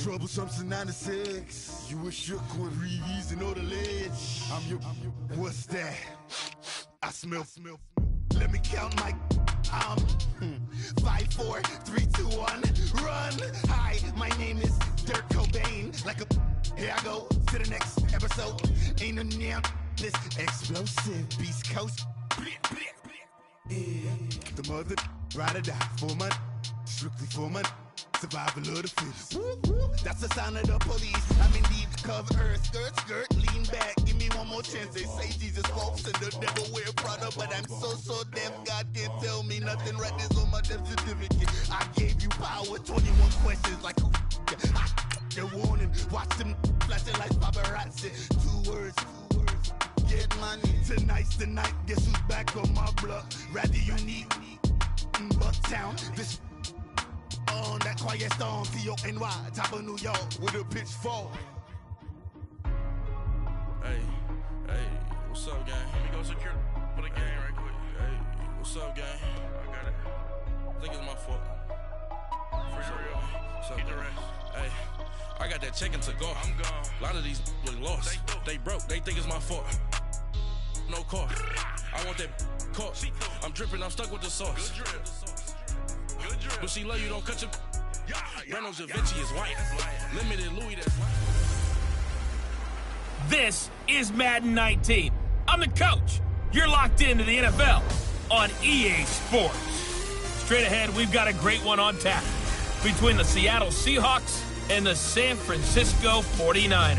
Troublesome to 96. You were shook with reason or the ledge. I'm your. What's that? I smell. Let me count my. I'm 5, 4, 3, 2, 1. Run. Hi, my name is Dirk Cobain. Like a. Here I go to the next episode. Ain't no damn this explosive Beast Coast. The mother ride or die for my. Strictly for my. Survival of the fittest. That's the sign of the police. I'm in deep cover earth. Skirt, lean back. Give me one more chance. They say Jesus walks and the devil wear Prada, but I'm so deaf. God can't tell me nothing. Right this on my death certificate. I gave you power. 21 questions like who? The warning. Watch them flashing like paparazzi. 2 words. Get money. Tonight's the night. Guess who's back on my block? Rather unique. Bucktown. This. On that quiet storm, T-O-N-Y, top of New York, with a pitchfork. Hey, what's up, gang? Let me go secure for the game right quick. Hey, what's up, gang? I got it. I think it's my fault. For real. What's up, get the rest. Hey, I got that check-in to go. I'm gone. A lot of these look lost. They broke. They think it's my fault. No car. I want that car. I'm dripping. I'm stuck with the sauce. Good drip. But she love you, don't cut your. Reynolds Da Vinci is white. Limited Louis, that's white. This is Madden 19. I'm the coach. You're locked into the NFL on EA Sports. Straight ahead, we've got a great one on tap between the Seattle Seahawks and the San Francisco 49ers.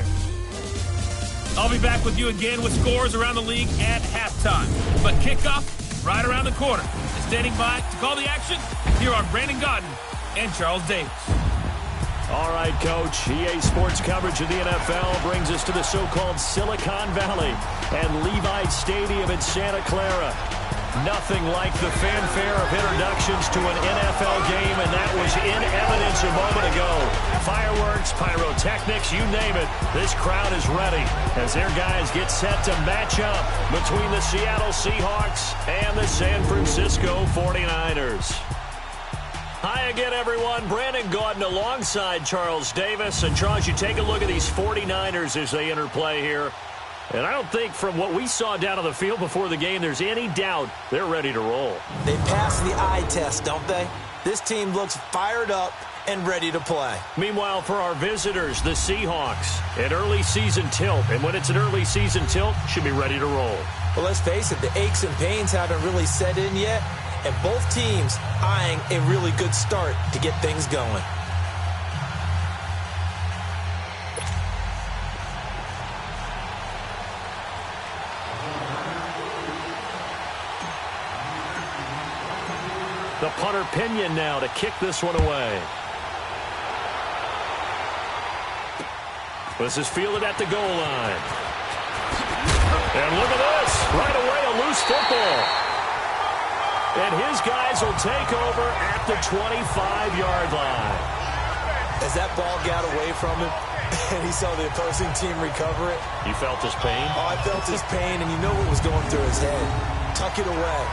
I'll be back with you again with scores around the league at halftime. But kickoff right around the corner. And standing by to call the action, here are Brandon Gaudin and Charles Davis. All right, Coach. EA Sports coverage of the NFL brings us to the so-called Silicon Valley and Levi Stadium in Santa Clara. Nothing like the fanfare of introductions to an NFL game, and that was in evidence a moment ago. Fireworks, pyrotechnics, you name it. This crowd is ready as their guys get set to match up between the Seattle Seahawks and the San Francisco 49ers. Hi again, everyone. Brandon Gaudin alongside Charles Davis. And, Charles, you take a look at these 49ers as they enter play here. And I don't think from what we saw down on the field before the game there's any doubt they're ready to roll. They passed the eye test, don't they? This team looks fired up and ready to play. Meanwhile, for our visitors, the Seahawks, an early season tilt. And when it's an early season tilt, should be ready to roll. Well, let's face it, the aches and pains haven't really set in yet. And both teams eyeing a really good start to get things going. The punter Pinion now to kick this one away. This is fielded at the goal line. And look at this. Right away, a loose football. And his guys will take over at the 25-yard line. As that ball got away from him, and he saw the opposing team recover it. You felt his pain? Oh, I felt his pain, and you know what was going through his head. Tuck it away.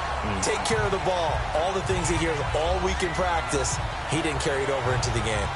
Take care of the ball. All the things he hears all week in practice, he didn't carry it over into the game.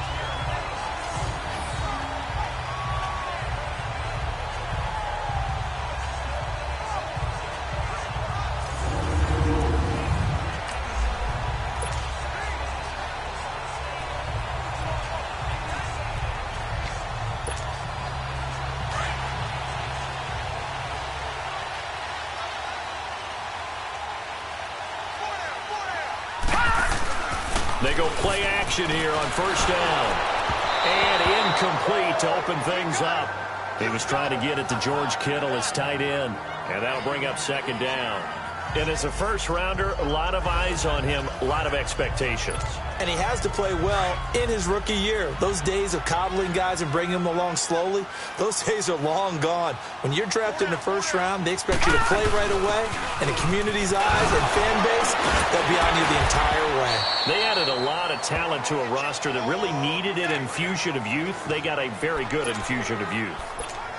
They go play action here on first down. And incomplete to open things up. He was trying to get it to George Kittle as tight end. And that'll bring up second down. And as a first-rounder, a lot of eyes on him, a lot of expectations. And he has to play well in his rookie year. Those days of coddling guys and bringing them along slowly, those days are long gone. When you're drafted in the first round, they expect you to play right away. And the community's eyes and fan base, they'll be on you the entire way. They added a lot of talent to a roster that really needed an infusion of youth. They got a very good infusion of youth.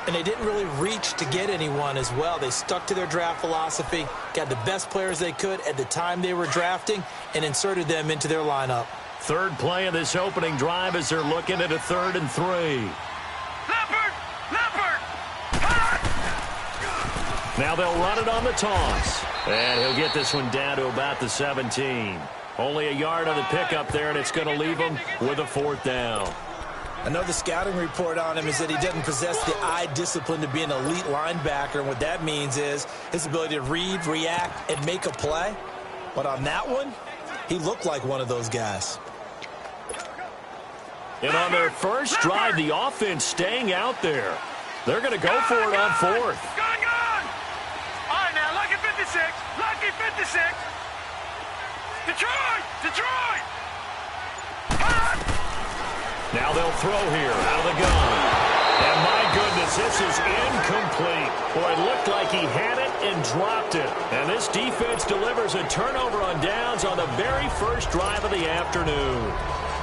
And they didn't really reach to get anyone as well. They stuck to their draft philosophy, got the best players they could at the time they were drafting, and inserted them into their lineup. Third play of this opening drive as they're looking at a 3rd and 3. Leopard! Now they'll run it on the toss. And he'll get this one down to about the 17. Only a yard on the pickup there, and it's going to leave him with a 4th down. I know the scouting report on him is that he doesn't possess the eye discipline to be an elite linebacker, and what that means is his ability to read, react, and make a play. But on that one, he looked like one of those guys. And on their first drive, the offense staying out there. They're going to go for it on 4th. Gone! All right, now, lucky 56. Lucky 56. Detroit! Now they'll throw here out of the gun. And my goodness, this is incomplete. Boy, it looked like he had it and dropped it. And this defense delivers a turnover on downs on the very first drive of the afternoon.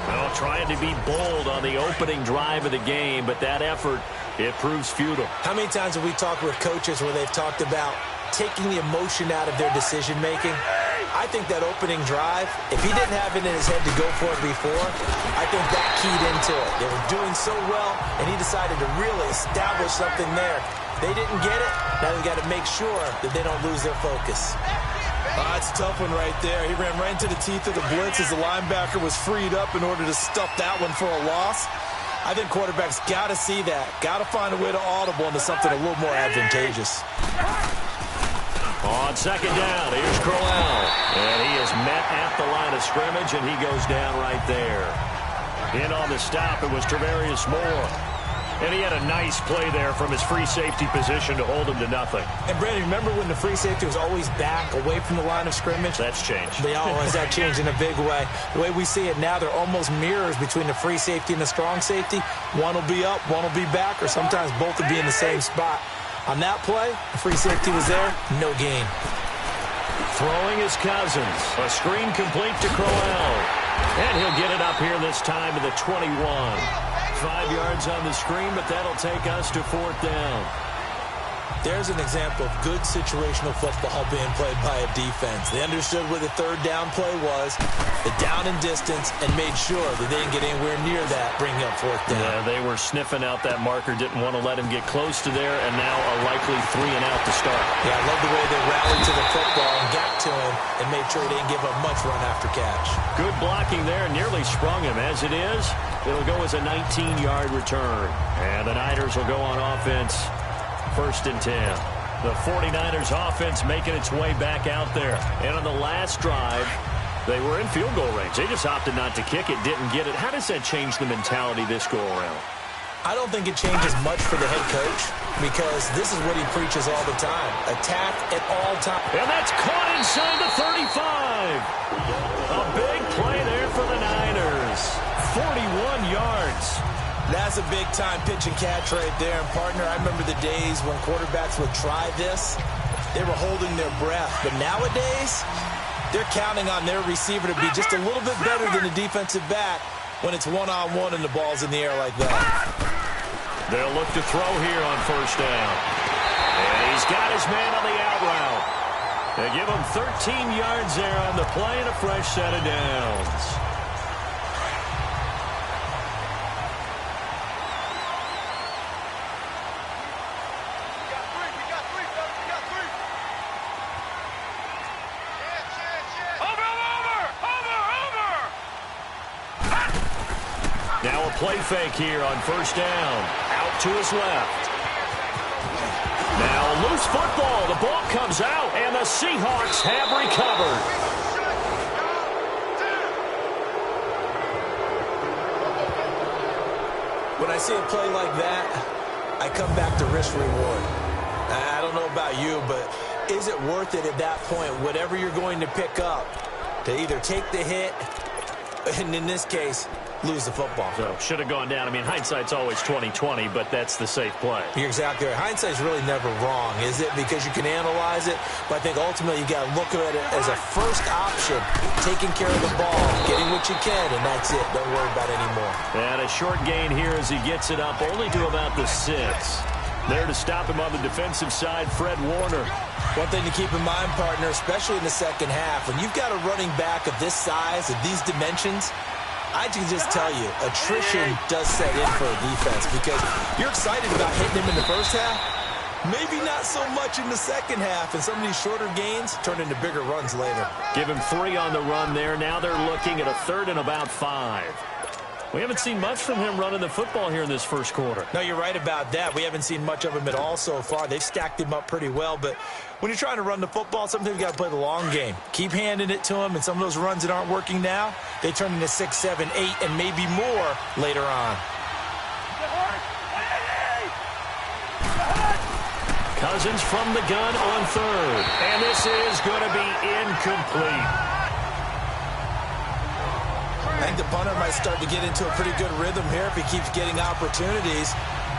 Well, trying to be bold on the opening drive of the game, but that effort, it proves futile. How many times have we talked with coaches where they've talked about taking the emotion out of their decision-making? I think that opening drive, if he didn't have it in his head to go for it before, I think that keyed into it. They were doing so well, and he decided to really establish something there. They didn't get it. Now they've got to make sure that they don't lose their focus. That's a tough one right there. He ran right into the teeth of the blitz as the linebacker was freed up in order to stuff that one for a loss. I think quarterbacks got to see that. Got to find a way to audible into something a little more advantageous. On 2nd down, here's Crowell. And he is met at the line of scrimmage, and he goes down right there. In on the stop, it was Travarius Moore. And he had a nice play there from his free safety position to hold him to nothing. And, Brandon, remember when the free safety was always back away from the line of scrimmage? That's changed. They always that changed in a big way. The way we see it now, they're almost mirrors between the free safety and the strong safety. One will be up, one will be back, or sometimes both will be in the same spot. On that play, the free safety was there, no gain. Throwing his Cousins. A screen complete to Crowell. And he'll get it up here this time to the 21. 5 yards on the screen, but that'll take us to 4th down. There's an example of good situational football being played by a defense. They understood where the 3rd down play was, the down and distance, and made sure that they didn't get anywhere near that, bringing up 4th down. Yeah, they were sniffing out that marker, didn't want to let him get close to there, and now a likely 3 and out to start. Yeah, I love the way they rallied to the football and got to him and made sure they didn't give up much run after catch. Good blocking there, nearly sprung him. As it is, it'll go as a 19-yard return. And the Niners will go on offense. 1st and 10. The 49ers offense making its way back out there. And on the last drive, they were in field goal range. They just opted not to kick it, didn't get it. How does that change the mentality this go around? I don't think it changes much for the head coach because this is what he preaches all the time. Attack at all times. And that's caught inside the 35. A big play there for the Niners. 41 yards. That's a big-time pitch and catch right there. And, partner, I remember the days when quarterbacks would try this. They were holding their breath. But nowadays, they're counting on their receiver to be just a little bit better than the defensive back when it's one-on-one and the ball's in the air like that. They'll look to throw here on 1st down. And he's got his man on the out route. They give him 13 yards there on the play and a fresh set of downs. Now a play fake here on 1st down. Out to his left. Now a loose football. The ball comes out, and the Seahawks have recovered. When I see a play like that, I come back to risk-reward. I don't know about you, but is it worth it at that point, whatever you're going to pick up, to either take the hit, and in this case, lose the football? So should have gone down. I mean, hindsight's always 20/20, but that's the safe play. You're exactly right. Hindsight's really never wrong, is it? Because you can analyze it, but I think ultimately you got to look at it as a first option, taking care of the ball, getting what you can, and that's it. Don't worry about it anymore. And a short gain here as he gets it up only to about the 6. There to stop him on the defensive side, Fred Warner. One thing to keep in mind, partner, especially in the second half, when you've got a running back of this size, of these dimensions, I can just tell you, attrition does set in for a defense because you're excited about hitting him in the first half. Maybe not so much in the second half, and some of these shorter gains turn into bigger runs later. Give him 3 on the run there. Now they're looking at a 3rd and about 5. We haven't seen much from him running the football here in this first quarter. No, you're right about that. We haven't seen much of him at all so far. They've stacked him up pretty well, but when you're trying to run the football, sometimes you got to play the long game. Keep handing it to him, and some of those runs that aren't working now, they turn into 6, 7, 8, and maybe more later on. Cousins from the gun on 3rd. And this is going to be incomplete. I think the punter might start to get into a pretty good rhythm here if he keeps getting opportunities.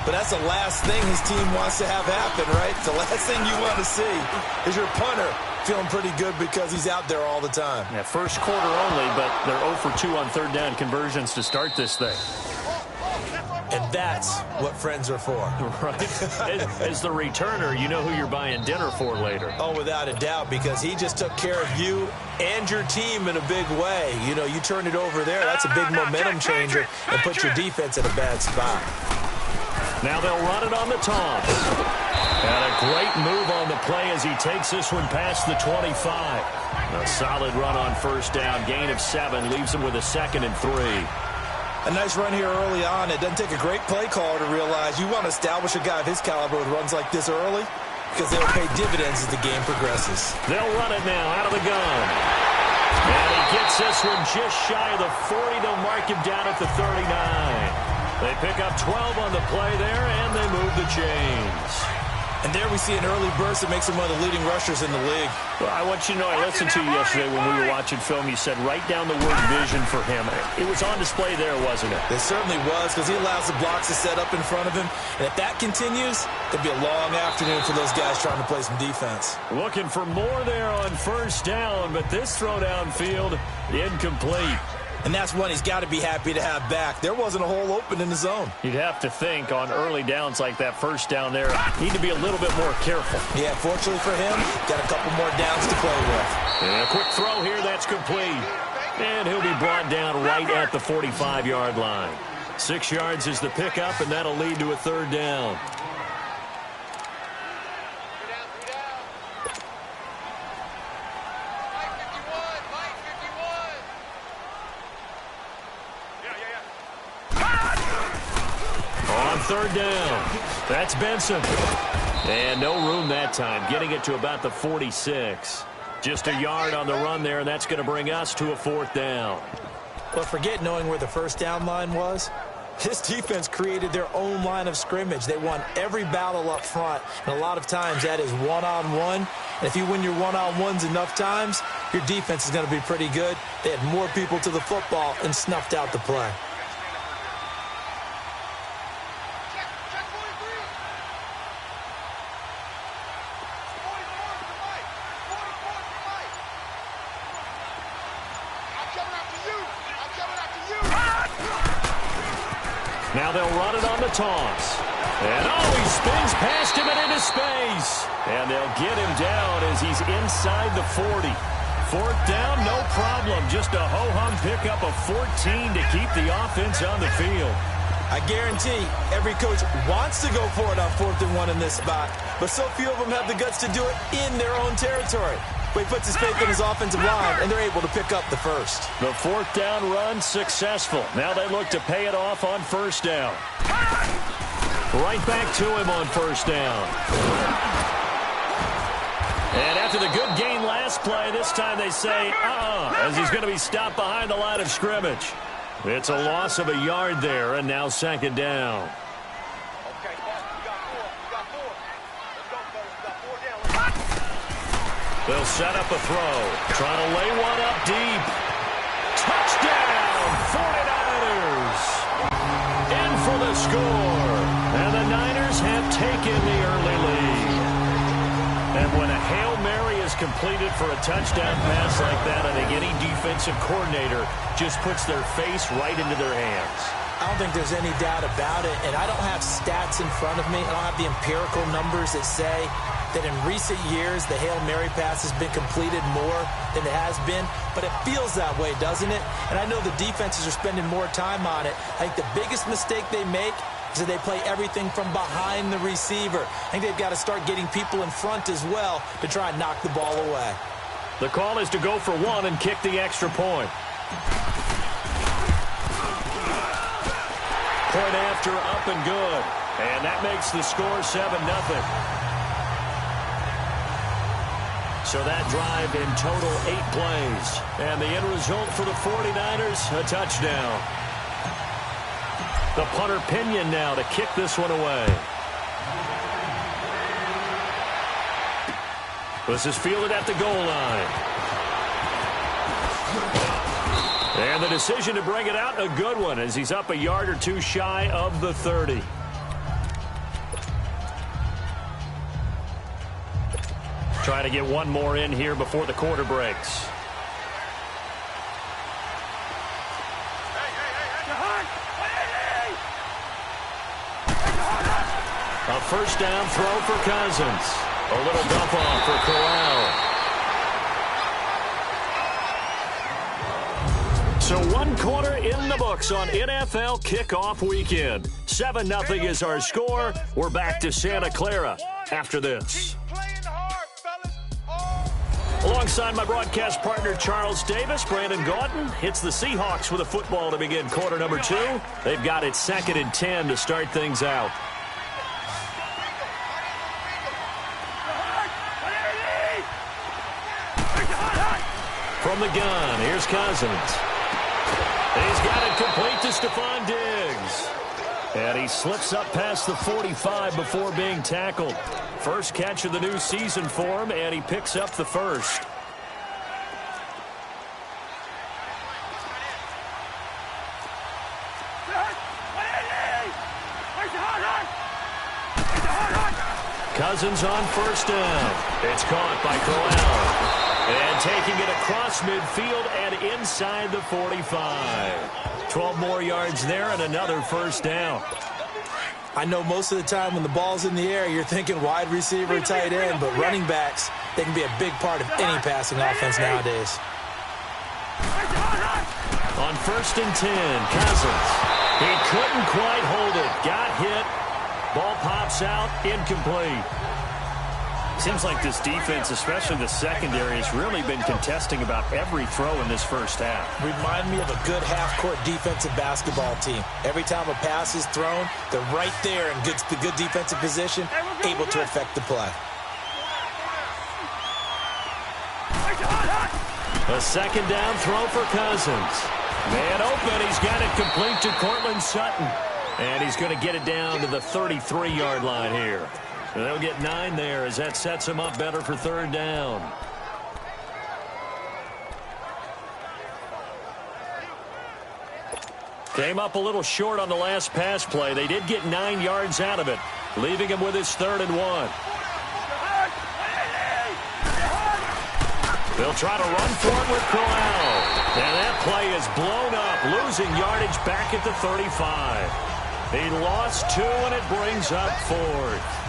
But that's the last thing his team wants to have happen, right? The last thing you want to see is your punter feeling pretty good because he's out there all the time. Yeah, first quarter only, but they're 0 for 2 on 3rd down conversions to start this thing. And that's what friends are for. Right. As the returner, you know who you're buying dinner for later. Oh, without a doubt, because he just took care of you and your team in a big way. You know, you turn it over there, that's a big momentum changer and put your defense in a bad spot. Now they'll run it on the toss. And a great move on the play as he takes this one past the 25. A solid run on 1st down, gain of 7, leaves him with a 2nd and 3. A nice run here early on. It doesn't take a great play caller to realize you want to establish a guy of his caliber with runs like this early because they'll pay dividends as the game progresses. They'll run it now out of the gun. And he gets this one just shy of the 40. They'll mark him down at the 39. They pick up 12 on the play there, and they move the chains. And there we see an early burst that makes him one of the leading rushers in the league. Well, I want you to know, I listened to you yesterday when we were watching film. You said write down the word vision for him. It was on display there, wasn't it? It certainly was, because he allows the blocks to set up in front of him. And if that continues, it'll be a long afternoon for those guys trying to play some defense. Looking for more there on 1st down, but this throw downfield, incomplete. And that's one he's got to be happy to have back. There wasn't a hole open in the zone. You'd have to think on early downs like that 1st down there, need to be a little bit more careful. Yeah, fortunately for him, got a couple more downs to play with. And a quick throw here, that's complete. And he'll be brought down right at the 45-yard line. 6 yards is the pickup, and that'll lead to a 3rd down. On 3rd down, that's Benson. And no room that time, getting it to about the 46. Just a yard on the run there, and that's going to bring us to a 4th down. But forget knowing where the 1st down line was. This defense created their own line of scrimmage. They won every battle up front, and a lot of times that is one-on-one. And if you win your one-on-ones enough times, your defense is going to be pretty good. They had more people to the football and snuffed out the play. Now they'll run it on the toss. And he spins past him and into space. And they'll get him down as he's inside the 40. 4th down, no problem. Just a ho-hum pickup of 14 to keep the offense on the field. I guarantee every coach wants to go for it on 4th and 1 in this spot, but so few of them have the guts to do it in their own territory. But he puts his faith in his offensive line, and they're able to pick up the 1st. The 4th down run successful. Now they look to pay it off on 1st down. Right back to him on 1st down. And after the good gain last play, this time they say, as he's going to be stopped behind the line of scrimmage. It's a loss of a yard there, and now 2nd down. They'll set up a throw. Trying to lay one up deep. Touchdown, 49ers. In for the score. And the Niners have taken the early lead. And when a Hail Mary is completed for a touchdown pass like that, I think any defensive coordinator just puts their face right into their hands. I don't think there's any doubt about it, and I don't have stats in front of me. I don't have the empirical numbers that say that in recent years the Hail Mary pass has been completed more than it has been, but it feels that way, doesn't it? And I know the defenses are spending more time on it. I think the biggest mistake they make is that they play everything from behind the receiver. I think they've got to start getting people in front as well to try and knock the ball away. The call is to go for one and kick the extra point. Point after, up and good. And that makes the score 7-0. So that drive in total 8 plays. And the end result for the 49ers, a touchdown. The punter Pinion now to kick this one away. This is fielded at the goal line. And the decision to bring it out, a good one, as he's up a yard or two shy of the 30. Trying to get one more in here before the quarter breaks. A first down throw for Cousins. A little dump off for Corral. So 1 quarter in the books on NFL kickoff weekend. 7-0 is our score. We're back to Santa Clara after this. Alongside my broadcast partner Charles Davis, Brandon Gaudin hits the Seahawks with a football to begin quarter number 2. They've got it 2nd and 10 to start things out. From the gun, here's Cousins. He's got it complete to Stephon Diggs. And he slips up past the 45 before being tackled. First catch of the new season for him, and he picks up the first. Cousins on first down. It's caught by Corral. And taking it across midfield and inside the 45. 12 more yards there and another first down. I know most of the time when the ball's in the air, you're thinking wide receiver, tight end, but running backs, they can be a big part of any passing offense nowadays. On first and 10, Cousins. He couldn't quite hold it. Got hit. Ball pops out, incomplete. Seems like this defense, especially the secondary, has really been contesting about every throw in this first half. Remind me of a good half-court defensive basketball team. Every time a pass is thrown, they're right there in good defensive position, able to affect the play. A second down throw for Cousins. Man open, he's got it complete to Cortland Sutton. And he's going to get it down to the 33-yard line here. They'll get 9 there as that sets him up better for third down. Came up a little short on the last pass play. They did get 9 yards out of it, leaving him with his 3rd and 1. They'll try to run for it with Corral. And that play is blown up, losing yardage back at the 35. He lost 2, and it brings up 4th.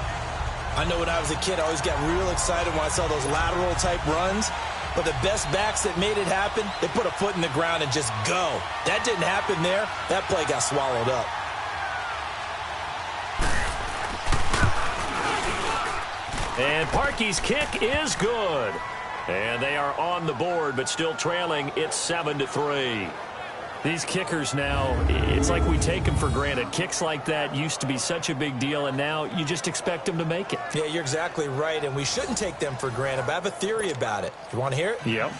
I know when I was a kid, I always got real excited when I saw those lateral-type runs. But the best backs that made it happen, they put a foot in the ground and just go. That didn't happen there. That play got swallowed up. And Parkey's kick is good. And they are on the board, but still trailing. It's 7-3. These kickers now, it's like we take them for granted. Kicks like that used to be such a big deal, and now you just expect them to make it. Yeah, you're exactly right, and we shouldn't take them for granted, but I have a theory about it. You want to hear it? Yep.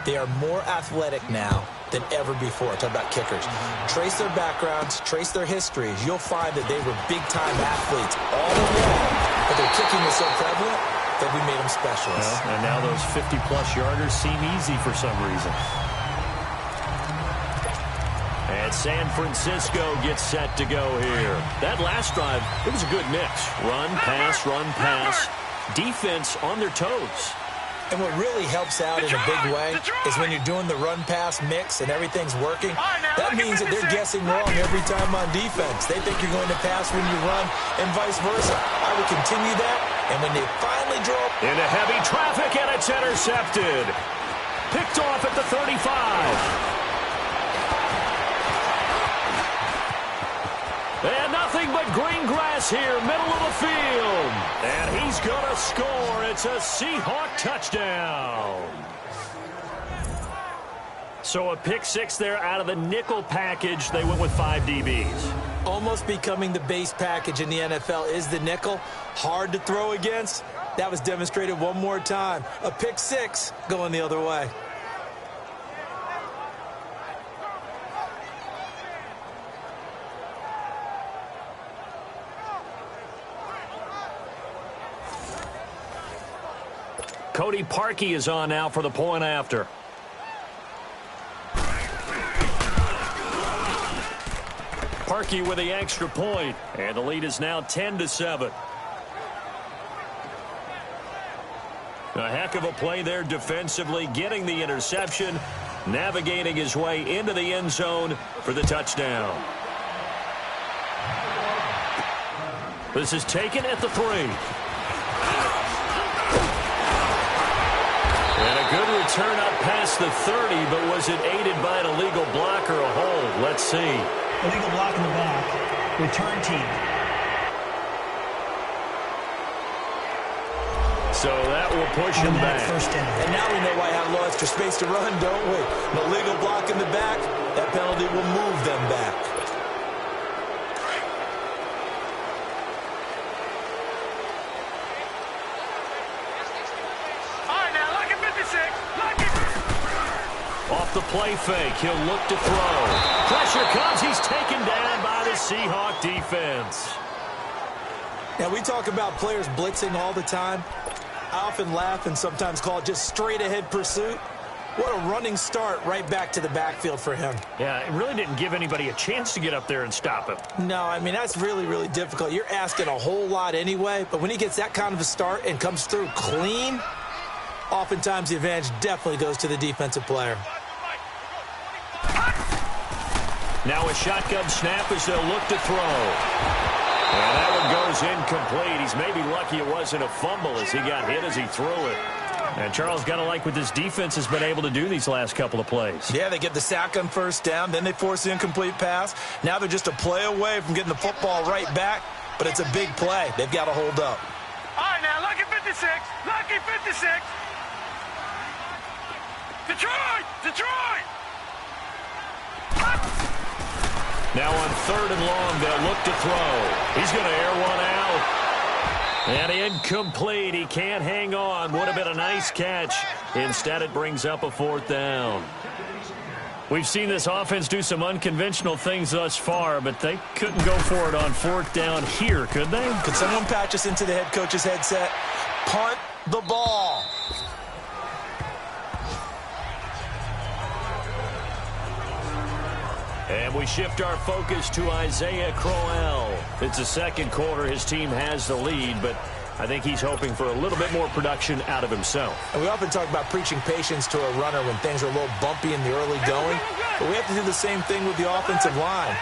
They are more athletic now than ever before. Talk about kickers. Trace their backgrounds, trace their histories. You'll find that they were big-time athletes all along, but their kicking was so prevalent that we made them specialists. Well, and now those 50-plus yarders seem easy for some reason. And San Francisco gets set to go here. That last drive, it was a good mix. Run, pass, defense on their toes. And what really helps out in a big way is when you're doing the run-pass mix and everything's working, that means that they're guessing wrong every time on defense. They think you're going to pass when you run and vice versa. I would continue that, and when they finally draw into heavy traffic, and it's intercepted. Picked off at the 35. And nothing but green grass here, middle of the field. And he's going to score. It's a Seahawk touchdown. So a pick six there out of the nickel package. They went with 5 DBs. Almost becoming the base package in the NFL is the nickel. Hard to throw against. That was demonstrated one more time. A pick six going the other way. Cody Parkey is on now for the point after. Parkey with the extra point, and the lead is now 10-7. A heck of a play there defensively, getting the interception, navigating his way into the end zone for the touchdown. This is taken at the 3. And a good return up past the 30, but was it aided by an illegal block or a hold? Let's see. Illegal block in the back. Return team. So that will push him back. First down. And now we know why I have a little extra space to run, don't we? An illegal block in the back, that penalty will move them back. Off the play fake, he'll look to throw. Pressure comes, he's taken down by the Seahawk defense. Now, we talk about players blitzing all the time. I often laugh and sometimes call it just straight-ahead pursuit. What a running start right back to the backfield for him. Yeah, it really didn't give anybody a chance to get up there and stop him. No, I mean, that's really, really difficult. You're asking a whole lot anyway, but when he gets that kind of a start and comes through clean, oftentimes the advantage definitely goes to the defensive player. Now a shotgun snap as they'll look to throw. And that one goes incomplete. He's maybe lucky it wasn't a fumble as he got hit as he threw it. And Charles, got to like what this defense has been able to do these last couple of plays. Yeah, they get the sack on first down, then they force the incomplete pass. Now they're just a play away from getting the football right back, but it's a big play. They've got to hold up. All right, now, lucky 56. Lucky 56. Detroit! Detroit! Now on 3rd and long, they'll look to throw. He's going to air one out. And incomplete. He can't hang on. Would have been a nice catch. Instead, it brings up a 4th down. We've seen this offense do some unconventional things thus far, but they couldn't go for it on 4th down here, could they? Could someone patch us into the head coach's headset? Punt the ball. And we shift our focus to Isaiah Crowell. It's the second quarter. His team has the lead, but I think he's hoping for a little bit more production out of himself. And we often talk about preaching patience to a runner when things are a little bumpy in the early going, but we have to do the same thing with the offensive line.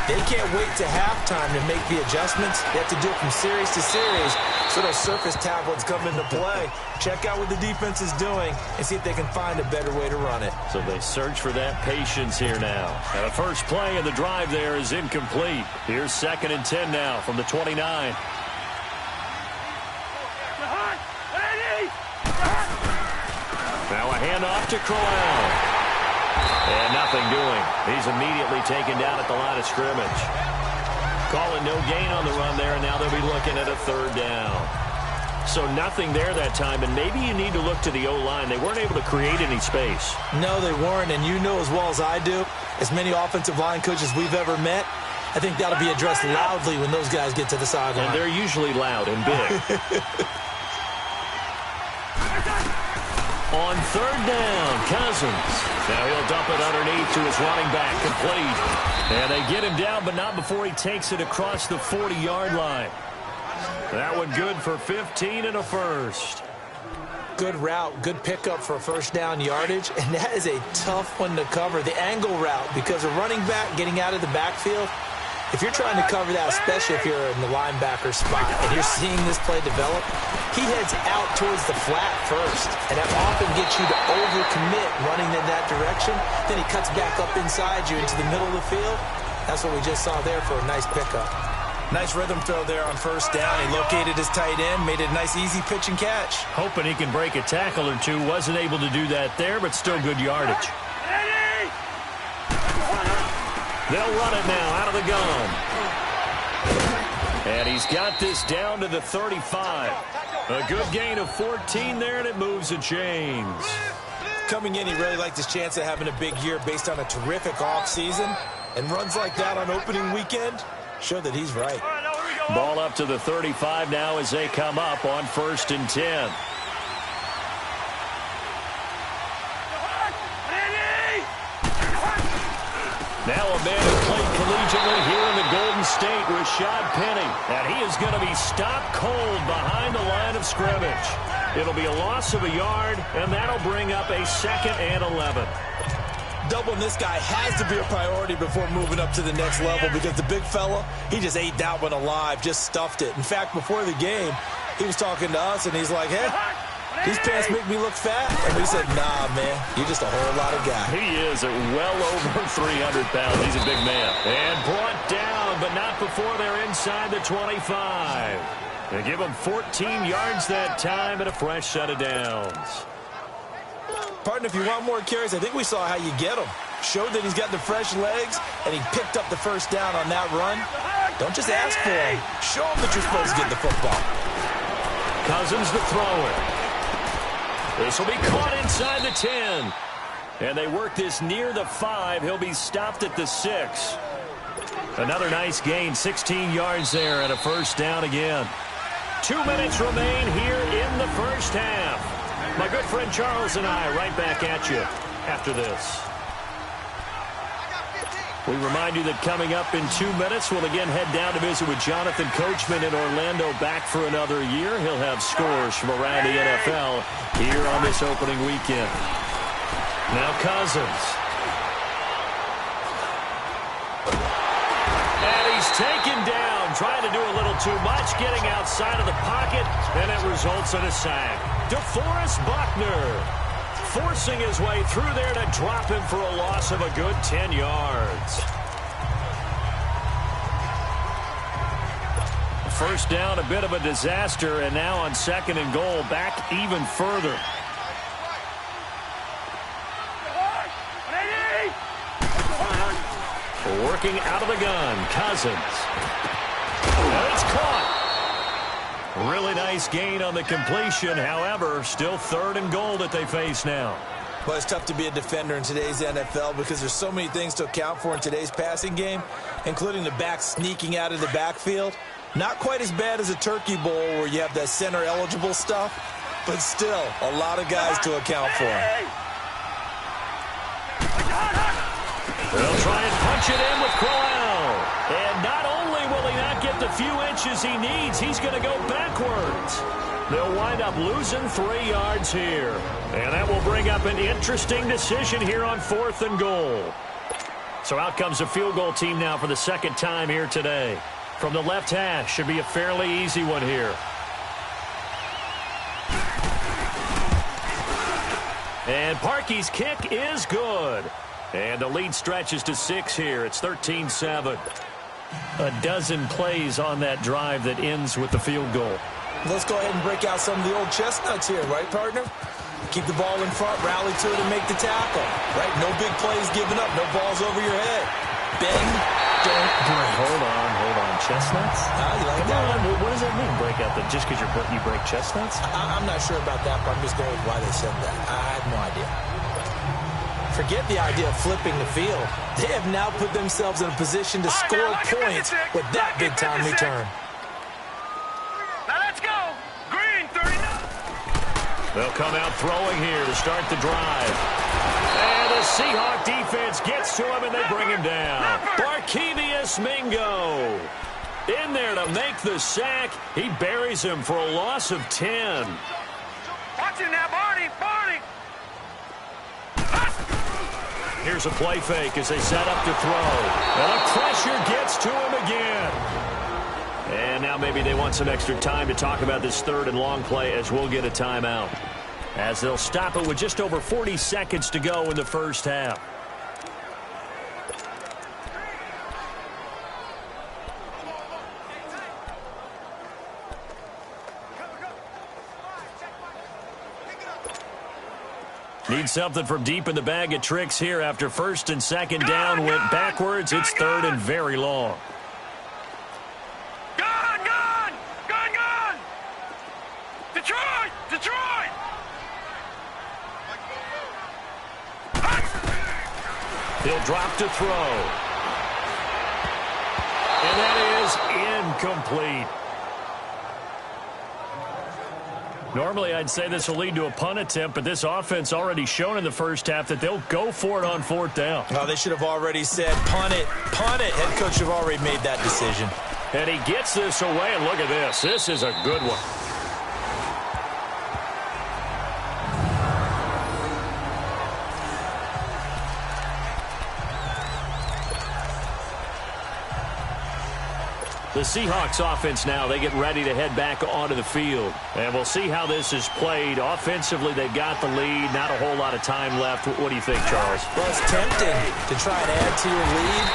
They can't wait to halftime to make the adjustments. They have to do it from series to series, so those surface tablets come into play. Check out what the defense is doing and see if they can find a better way to run it. So they search for that patience here now. And the first play of the drive there is incomplete. Here's 2nd and 10 now from the 29. Now a handoff to Crowell. And nothing doing. He's immediately taken down at the line of scrimmage. Calling no gain on the run there, and now they'll be looking at a 3rd down. So nothing there that time, and maybe you need to look to the O-line. They weren't able to create any space. No, they weren't, and you know as well as I do, as many offensive line coaches we've ever met, I think that'll be addressed loudly when those guys get to the sideline. And they're usually loud and big. On 3rd down, Cousins. Now he'll dump it underneath to his running back, complete. And they get him down, but not before he takes it across the 40-yard line. That one good for 15 and a first. Good route, good pickup for first down yardage, and that is a tough one to cover, the angle route, because a running back getting out of the backfield, if you're trying to cover that, especially if you're in the linebacker spot and you're seeing this play develop, he heads out towards the flat first, and that often gets you to overcommit running in that direction. Then he cuts back up inside you into the middle of the field. That's what we just saw there for a nice pickup. Nice rhythm throw there on first down. He located his tight end, made it a nice, easy pitch and catch. Hoping he can break a tackle or two. Wasn't able to do that there, but still good yardage. They'll run it now out of the gun. And he's got this down to the 35. A good gain of 14 there, and it moves the chains. Coming in, he really liked his chance of having a big year based on a terrific offseason. And runs like that on opening weekend show that he's right. Ball up to the 35 now as they come up on 1st and 10. Now a man who played collegiately here in the Golden State with Rashad Penny. And he is going to be stopped cold behind the line of scrimmage. It'll be a loss of a yard, and that'll bring up a 2nd and 11. Doubling this guy has to be a priority before moving up to the next level, because the big fella, he just ate that one alive, just stuffed it. In fact, before the game, he was talking to us, and he's like, hey, these pants make me look fat. And we said, nah, man, you're just a whole lot of guy. He is at well over 300 pounds. He's a big man. And brought down, but not before they're inside the 25. They give him 14 yards that time and a fresh set of downs. Partner, if you want more carries, I think we saw how you get them. Showed that he's got the fresh legs, and he picked up the first down on that run. Don't just ask for him. Show him that you're supposed to get the football. Cousins the thrower. This will be caught inside the 10. And they work this near the 5. He'll be stopped at the 6. Another nice gain, 16 yards there, and a first down again. 2 minutes remain here in the first half. My good friend Charles and I right back at you after this. We remind you that coming up in 2 minutes, we'll again head down to visit with Jonathan Coachman in Orlando, back for another year. He'll have scores from around the NFL here on this opening weekend. Now Cousins. And he's taken down, trying to do a little too much, getting outside of the pocket, and it results in a sack. DeForest Buckner forcing his way through there to drop him for a loss of a good 10 yards. First down, a bit of a disaster, and now on 2nd and goal, back even further. Working out of the gun, Cousins. And it's caught. Really nice gain on the completion. However, still 3rd and goal that they face now. Well, it's tough to be a defender in today's NFL because there's so many things to account for in today's passing game, including the back sneaking out of the backfield. Not quite as bad as a turkey bowl where you have that center-eligible stuff, but still a lot of guys to account for. They'll try and punch it in with Crowell. And not only will he not get the few inches he needs, he's going to go backwards. They'll wind up losing 3 yards here. And that will bring up an interesting decision here on 4th and goal. So out comes a field goal team now for the 2nd time here today. From the left hash, should be a fairly easy one here. And Parkey's kick is good. And the lead stretches to 6 here. It's 13-7. A dozen plays on that drive that ends with the field goal. Let's go ahead and break out some of the old chestnuts here, right, partner? Keep the ball in front, rally to it, and make the tackle. Right? No big plays given up, no balls over your head. Bend, don't break. Hold on. Chestnuts? You like that one? What does that mean, break out? Just because you break chestnuts? I'm not sure about that, but I'm just going with why they said that. I have no idea. Forget the idea of flipping the field. They have now put themselves in a position to score points with that big-time return. Now let's go. Green, 39. They'll come out throwing here to start the drive. And the Seahawk defense gets to him, and they bring him down. Barkevious Mingo in there to make the sack. He buries him for a loss of 10. Watching now, Barney. Here's a play fake as they set up to throw. And the pressure gets to him again. And now maybe they want some extra time to talk about this third and long play as we'll get a timeout. As they'll stop it with just over 40 seconds to go in the first half. Need something from deep in the bag of tricks here after first and second down went backwards. It's third and very long. Gone! Detroit! He'll drop to throw. And that is incomplete. Normally, I'd say this will lead to a punt attempt, but this offense already shown in the first half that they'll go for it on fourth down. Oh, they should have already said, punt it. Head coach should have already made that decision. And he gets this away, and look at this. This is a good one. The Seahawks offense now, they get ready to head back onto the field. And we'll see how this is played. Offensively, they've got the lead. Not a whole lot of time left. What do you think, Charles? Well, it's tempting to try and add to your lead,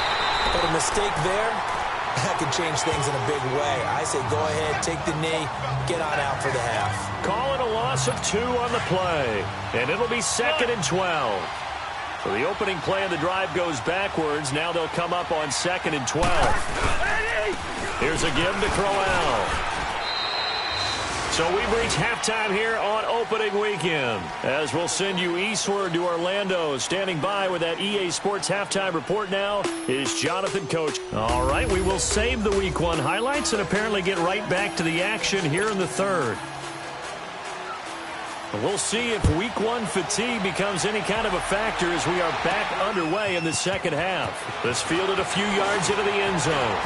but a mistake there, that could change things in a big way. I say go ahead, take the knee, get on out for the half. Call it a loss of 2 on the play. And it'll be 2nd and 12. So the opening play of the drive goes backwards. Now they'll come up on 2nd and 12. Here's a give to Crowell. So we've reached halftime here on opening weekend. As we'll send you eastward to Orlando. Standing by with that EA Sports halftime report now is Jonathan Coach. All right, we will save the Week 1 highlights and apparently get right back to the action here in the third. We'll see if Week 1 fatigue becomes any kind of a factor as we are back underway in the second half. This fielded a few yards into the end zone.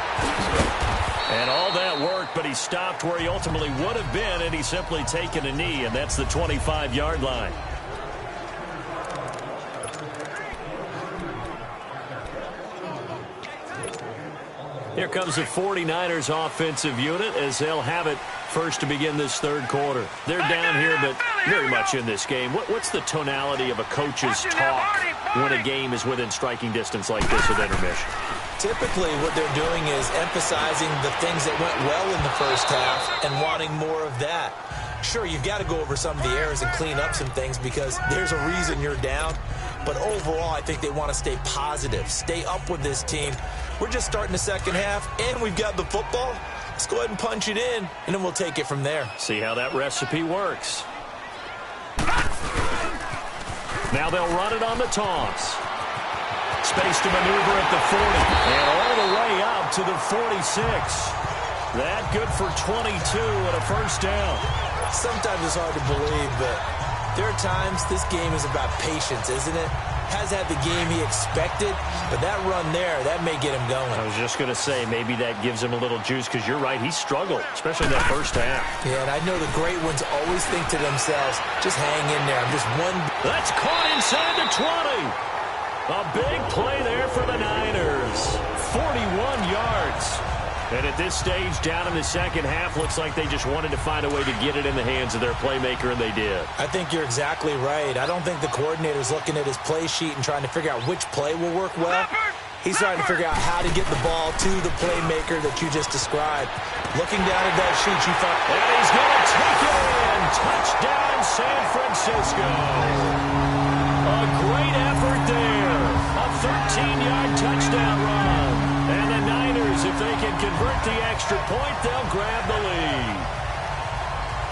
And all that worked, but he stopped where he ultimately would have been, and he's simply taken a knee, and that's the 25-yard line. Here comes the 49ers offensive unit as they'll have it first to begin this third quarter. They're down here, but very much in this game. What's the tonality of a coach's talk when a game is within striking distance like this at intermission? Typically, what they're doing is emphasizing the things that went well in the first half and wanting more of that. Sure, you've got to go over some of the errors and clean up some things because there's a reason you're down. But overall, I think they want to stay positive, stay up with this team. We're just starting the second half, and we've got the football. Let's go ahead and punch it in, and then we'll take it from there. See how that recipe works. Now they'll run it on the toss. Space to maneuver at the 40, and all the way out to the 46. That good for 22 and a first down. Sometimes it's hard to believe, but there are times this game is about patience, isn't it? Has had the game he expected, but that run there, that may get him going. I was just going to say, maybe that gives him a little juice, because you're right, he struggled, especially in that first half. Yeah, and I know the great ones always think to themselves, just hang in there. I'm just one. That's caught inside the 20. A big play there for the Niners. 41 yards. And at this stage, down in the second half, looks like they just wanted to find a way to get it in the hands of their playmaker, and they did. I think you're exactly right. I don't think the coordinator's looking at his play sheet and trying to figure out which play will work well. He's trying to figure out how to get the ball to the playmaker that you just described. Looking down at that sheet, you find... And he's going to take it in. Touchdown, San Francisco. A great effort there. A 13-yard touchdown run. And the Niners, if they can convert the extra point, they'll grab the lead.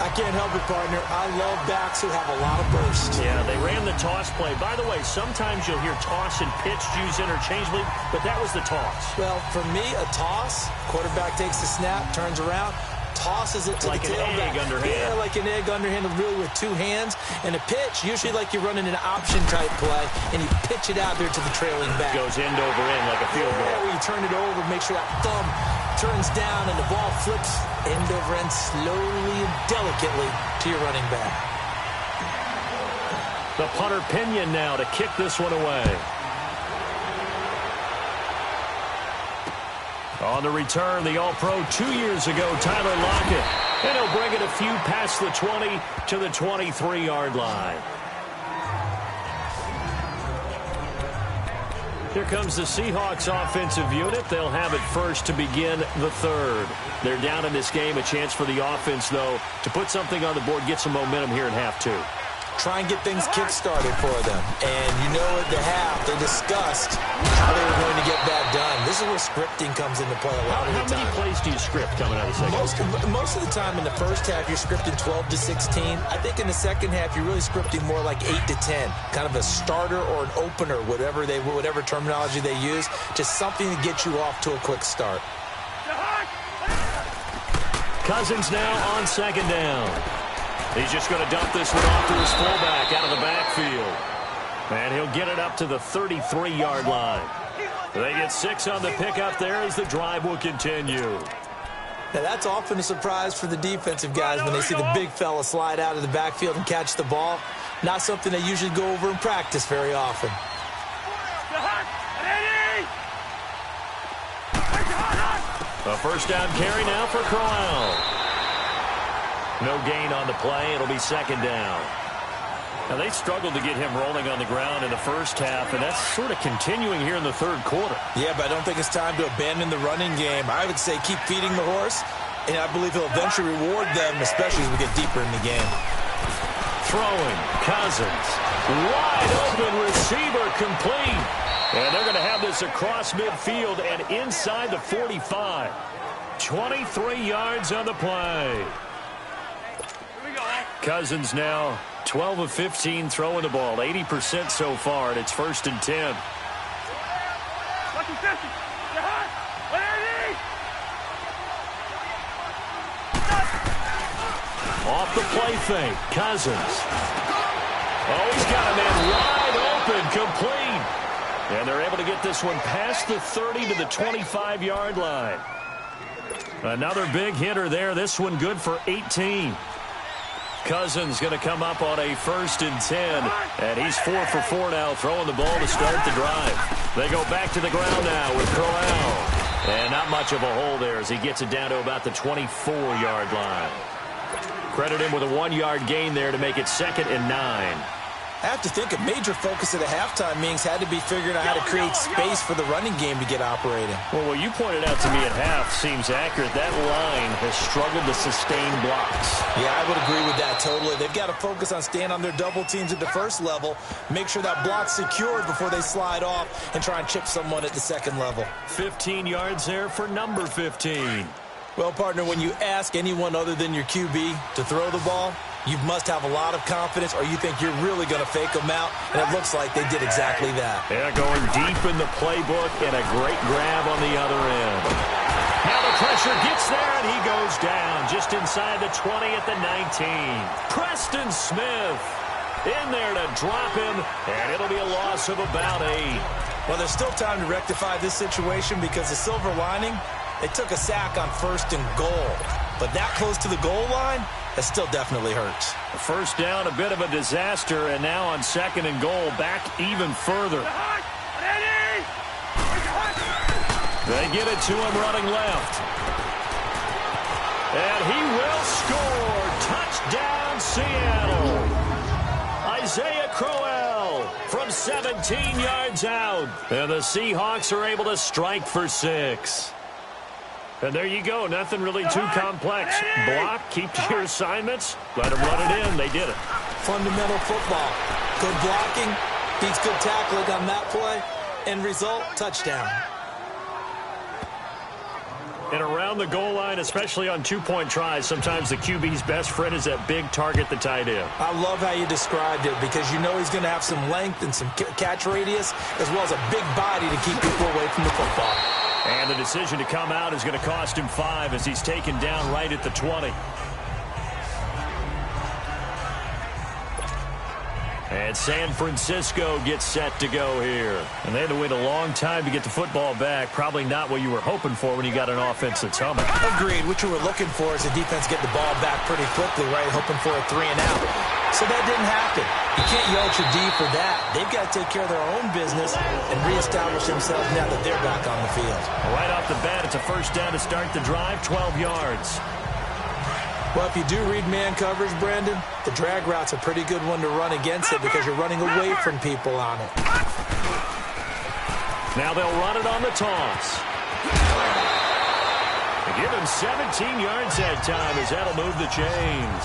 I can't help it, partner. I love backs who have a lot of burst. Yeah, they ran the toss play. By the way, sometimes you'll hear toss and pitch used interchangeably, but that was the toss. Well, for me, a toss, quarterback takes the snap, turns around, tosses it to like the tailback. Like an egg underhand. Yeah, like an egg underhand, really with two hands. And a pitch, usually like you're running an option-type play, and you pitch it out there to the trailing back. Goes end over end like a field goal. Yeah, where you turn it over, make sure that thumb turns down, and the ball flips end over end slowly and delicately to your running back. The punter Pinion now to kick this one away. On the return, the All-Pro 2 years ago, Tyler Lockett. And he'll bring it a few past the 20 to the 23-yard line. Here comes the Seahawks offensive unit. They'll have it first to begin the third. They're down in this game. A chance for the offense, though, to put something on the board, get some momentum here in half two. Try and get things kick-started for them. And you know at the half, they discussed how they were going to get that done. This is where scripting comes into play a lot of the time. How many plays do you script coming out of the second? Most of the time in the first half, you're scripting 12 to 16. I think in the second half, you're really scripting more like 8 to 10. Kind of a starter or an opener, whatever terminology they use. Just something to get you off to a quick start. Cousins now on second down. He's just going to dump this one off to his fullback out of the backfield. And he'll get it up to the 33-yard line. They get 6 on the pickup there as the drive will continue. Now, that's often a surprise for the defensive guys when they see the big fella slide out of the backfield and catch the ball. Not something they usually go over in practice very often. A first down carry now for Crowell. No gain on the play. It'll be second down. Now, they struggled to get him rolling on the ground in the first half, and that's sort of continuing here in the third quarter. Yeah, but I don't think it's time to abandon the running game. I would say keep feeding the horse, and I believe he'll eventually reward them, especially as we get deeper in the game. Throwing, Cousins. Wide open receiver, complete. And they're going to have this across midfield and inside the 45. 23 yards on the play. Cousins now 12 of 15 throwing the ball, 80% so far, and it's first and 10. Off the play fake, Cousins. Oh, he's got a man wide open, complete. And they're able to get this one past the 30 to the 25-yard line. Another big hitter there. This one good for 18. Cousins going to come up on a first and 10, and he's 4 for 4 now, throwing the ball to start the drive. They go back to the ground now with Crowell. And not much of a hole there as he gets it down to about the 24-yard line. Credit him with a 1-yard gain there to make it second and 9. I have to think a major focus of the halftime meetings had to be figuring out how to create space for the running game to get operating. Well, what you pointed out to me at half seems accurate. That line has struggled to sustain blocks. Yeah, I would agree with that totally. They've got to focus on staying on their double teams at the first level, make sure that block's secured before they slide off and try and chip someone at the second level. 15 yards there for number 15. Well, partner, when you ask anyone other than your QB to throw the ball, you must have a lot of confidence or you think you're really going to fake them out, and it looks like they did exactly that. Yeah, going deep in the playbook and a great grab on the other end. Now the pressure gets there, and he goes down just inside the 20 at the 19. Preston Smith in there to drop him, and it'll be a loss of about 8. Well, there's still time to rectify this situation because the silver lining, they took a sack on first and goal. But that close to the goal line, that still definitely hurts. First down, a bit of a disaster, and now on second and goal, back even further. They get it to him running left. And he will score. Touchdown, Seattle. Isaiah Crowell from 17 yards out. And the Seahawks are able to strike for 6. And there you go. Nothing really too complex. Block, keep to your assignments, let them run it in. They did it. Fundamental football. Good blocking, beats good tackling on that play. End result, touchdown. And around the goal line, especially on two-point tries, sometimes the QB's best friend is that big target, the tight end. I love how you described it because you know he's going to have some length and some catch radius as well as a big body to keep people away from the football. And the decision to come out is going to cost him 5 as he's taken down right at the 20. And San Francisco gets set to go here. And they had to wait a long time to get the football back. Probably not what you were hoping for when you got an offense that's humming. Agreed. What you were looking for is the defense get the ball back pretty quickly, right? Hoping for a 3 and out. So that didn't happen. You can't yell at your D for that. They've got to take care of their own business and reestablish themselves now that they're back on the field. Right off the bat, it's a first down to start the drive, 12 yards. Well, if you do read man coverage, Brandon, the drag route's a pretty good one to run against it because you're running away from people on it. Now they'll run it on the toss. They give him 17 yards that time as that'll move the chains.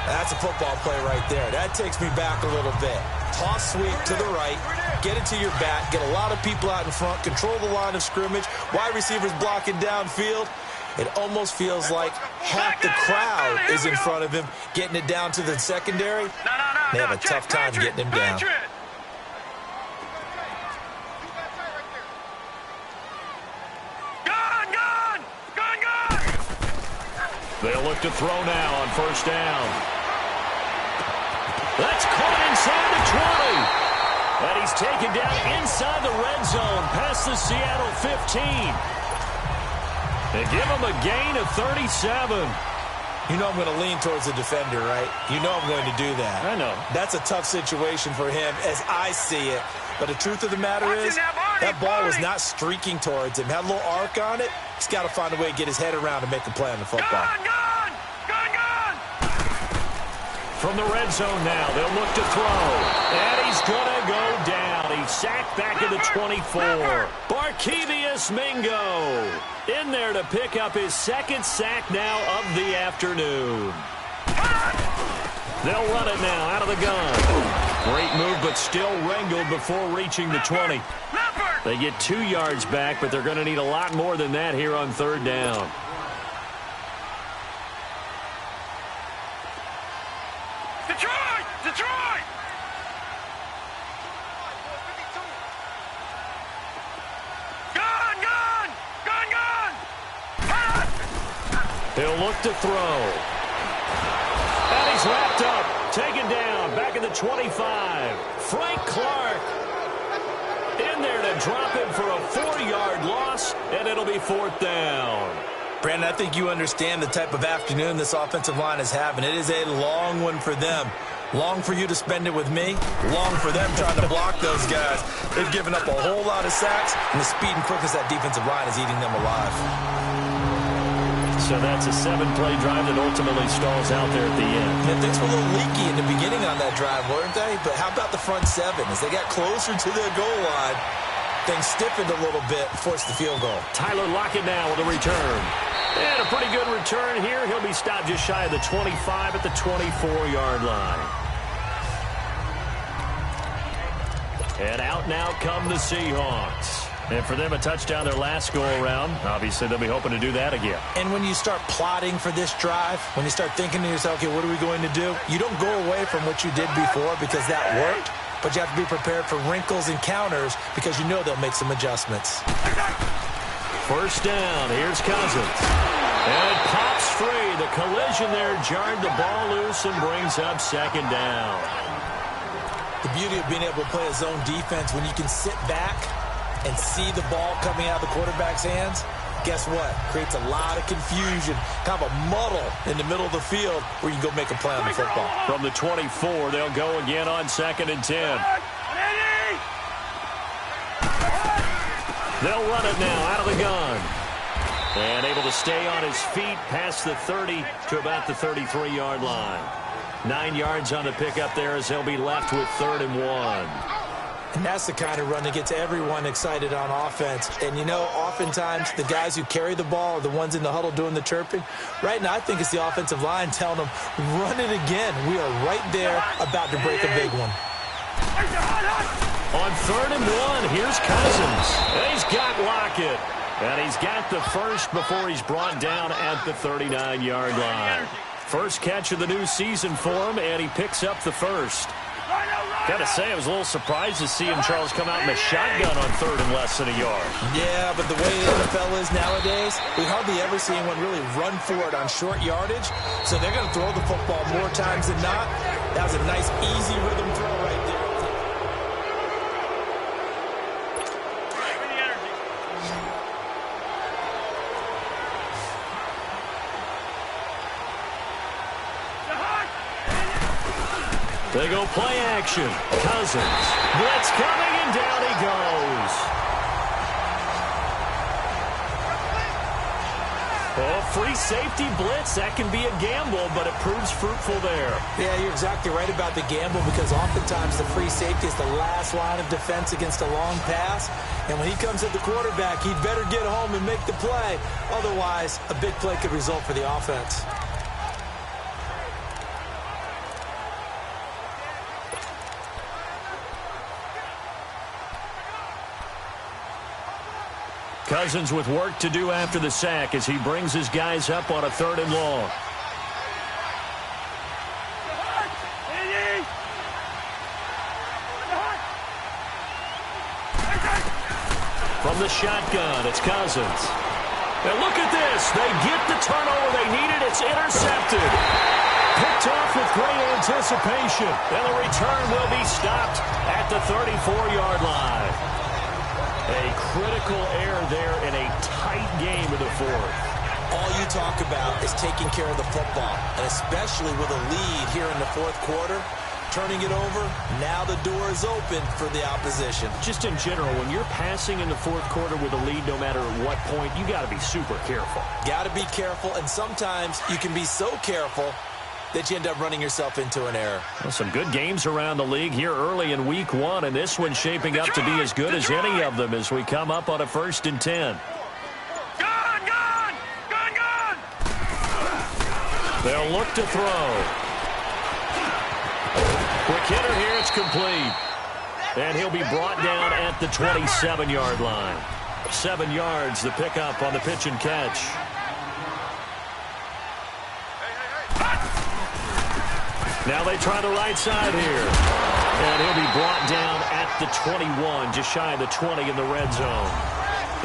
That's a football play right there. That takes me back a little bit. Toss sweep to the right, get it to your back, get a lot of people out in front, control the line of scrimmage, wide receivers blocking downfield. It almost feels like half the crowd is in front of him, getting it down to the secondary. They have a tough time getting him down. They'll look to throw now on first down. That's caught inside the 20. And he's taken down inside the red zone past the Seattle 15. They give him a gain of 37. You know I'm going to lean towards the defender, right? You know I'm going to do that. I know. That's a tough situation for him as I see it. But the truth of the matter is, that ball was not streaking towards him. Had a little arc on it. He's got to find a way to get his head around and make a play on the football. From the red zone now, they'll look to throw. And he's going to go down. He's sacked back at the 24. Barkevious Mingo in there to pick up his second sack now of the afternoon. They'll run it now out of the gun. Great move, but still wrangled before reaching the 20. They get 2 yards back, but they're going to need a lot more than that here on third down. Detroit! Detroit! Gun! Gun! Gun! Gun! He'll look to throw. And he's wrapped up. Taken down. Back at the 25. Frank Clark in there to drop him for a 4-yard loss, and it'll be fourth down. Brandon, I think you understand the type of afternoon this offensive line is having. It is a long one for them. Long for you to spend it with me. Long for them trying to block those guys. They've given up a whole lot of sacks, and the speed and quickness of that defensive line is eating them alive. So that's a 7-play drive that ultimately stalls out there at the end. And things were a little leaky in the beginning on that drive, weren't they? But how about the front seven? As they got closer to the goal line, things stiffened a little bit, forced the field goal. Tyler Lockett now with a return. And a pretty good return here. He'll be stopped just shy of the 25 at the 24-yard line. And out now come the Seahawks. And for them, a touchdown their last go-around. Obviously, they'll be hoping to do that again. And when you start plotting for this drive, when you start thinking to yourself, okay, what are we going to do? You don't go away from what you did before because that worked, but you have to be prepared for wrinkles and counters because you know they'll make some adjustments. First down, here's Cousins. And it pops free. The collision there jarred the ball loose and brings up second down. The beauty of being able to play a zone defense when you can sit back and see the ball coming out of the quarterback's hands, guess what? Creates a lot of confusion, kind of a muddle in the middle of the field where you can go make a play on the football. From the 24, they'll go again on 2nd and 10. They'll run it now out of the gun. And able to stay on his feet past the 30 to about the 33-yard line. 9 yards on the pickup there as they'll be left with 3rd and 1. And that's the kind of run that gets everyone excited on offense. And, you know, oftentimes the guys who carry the ball are the ones in the huddle doing the chirping. Right now, I think it's the offensive line telling them, run it again. We are right there about to break a big one. On 3rd and 1, here's Cousins. And he's got Lockett. And he's got the first before he's brought down at the 39-yard line. First catch of the new season for him, and he picks up the first. Gotta say, I was a little surprised to see him, Charles, come out in a shotgun on 3rd and less than a yard. Yeah, but the way the NFL is nowadays, we hardly ever see anyone really run for it on short yardage. So they're going to throw the football more times than not. That was a nice, easy rhythm throw right there. They go play action. Cousins. Blitz coming, and down he goes. Oh, free safety blitz. That can be a gamble, but it proves fruitful there. Yeah, you're exactly right about the gamble because oftentimes the free safety is the last line of defense against a long pass. And when he comes at the quarterback, he'd better get home and make the play. Otherwise, a big play could result for the offense. Cousins with work to do after the sack as he brings his guys up on a 3rd and long. From the shotgun, it's Cousins. And look at this. They get the turnover they needed. It's intercepted. Picked off with great anticipation. And the return will be stopped at the 34-yard line. A critical error there in a tight game in the 4th. All you talk about is taking care of the football, and especially with a lead here in the 4th quarter, turning it over, now the door is open for the opposition. Just in general, when you're passing in the 4th quarter with a lead, no matter at what point, you got to be super careful. Got to be careful, and sometimes you can be so careful that you end up running yourself into an error. Well, some good games around the league here early in week 1, and this one's shaping up to be as good as any of them as we come up on a 1st and 10. Gone! They'll look to throw. Quick hitter here, it's complete. And he'll be brought down at the 27-yard line. 7 yards, the pickup on the pitch and catch. Now they try the right side here. And he'll be brought down at the 21, just shy of the 20 in the red zone.